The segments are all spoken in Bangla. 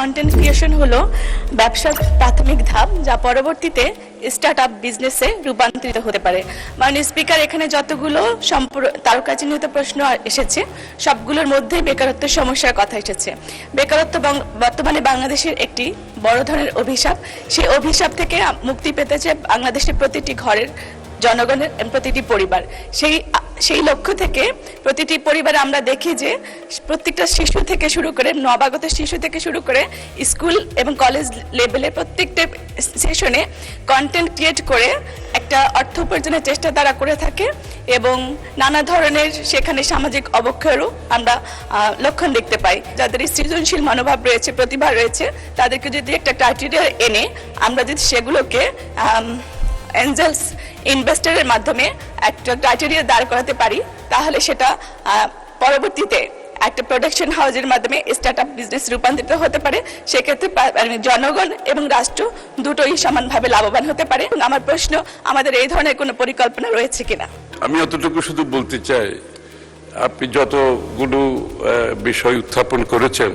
কন্টেন্ট ক্রিয়েশন হলো ব্যবসার প্রাথমিক ধাপ, যা পরবর্তীতে স্টার্ট আপ বিজনেসে রূপান্তরিত হতে পারে। মাননীয় স্পিকার, এখানে যতগুলো তারকাচিহ্নিত প্রশ্ন এসেছে সবগুলোর মধ্যে বেকারত্বের সমস্যার কথা এসেছে। বেকারত্ব বর্তমানে বাংলাদেশের একটি বড় ধরনের অভিশাপ। সেই অভিশাপ থেকে মুক্তি পেতে চায় বাংলাদেশের প্রতিটি ঘরের জনগণের, প্রতিটি পরিবার। সেই লক্ষ্য থেকে প্রতিটি পরিবারে আমরা দেখি যে প্রত্যেকটা শিশু থেকে শুরু করে, নবাগত শিশু থেকে শুরু করে স্কুল এবং কলেজ লেভেলে প্রত্যেকটা সেশনে কন্টেন্ট ক্রিয়েট করে একটা অর্থ উপার্জনের চেষ্টা তারা করে থাকে এবং নানা ধরনের সেখানে সামাজিক অবক্ষয়েরও আমরা লক্ষণ দেখতে পাই। যাদের সৃজনশীল মনোভাব রয়েছে, প্রতিভা রয়েছে, তাদেরকে যদি একটা ক্রাইটেরিয়া এনে আমরা যদি সেগুলোকে এঞ্জেলস ইনভেস্টরের মাধ্যমে একটা ক্রাইটেরিয়া দাঁড় করাতে পারি, তাহলে সেটা পরবর্তীতে একটা প্রোডাকশন হাউসের মাধ্যমে স্টার্ট আপ বিজনেস রূপান্তরিত হতে পারে। সেক্ষেত্রে জনগণ এবং রাষ্ট্র দুটোই সমানভাবে লাভবান হতে পারে। আমার প্রশ্ন, আমাদের এই ধরনের কোনো পরিকল্পনা রয়েছে কিনা? আমি অতটুকু শুধু বলতে চাই, আপনি যতগুলো বিষয় উত্থাপন করেছেন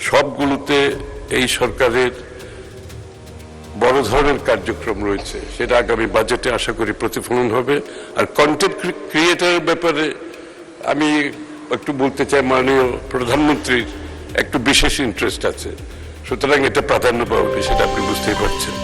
সবগুলোতে এই সরকারের বড় ধরনের কার্যক্রম রয়েছে, সেটা আগামী বাজেটে আশা করি প্রতিফলন হবে। আর কন্টেন্ট ক্রিয়েটারের ব্যাপারে আমি একটু বলতে চাই, মাননীয় প্রধানমন্ত্রীর একটু বিশেষ ইন্টারেস্ট আছে, সুতরাং এটা প্রাধান্য পাবে, সেটা আপনি বুঝতেই পারছেন।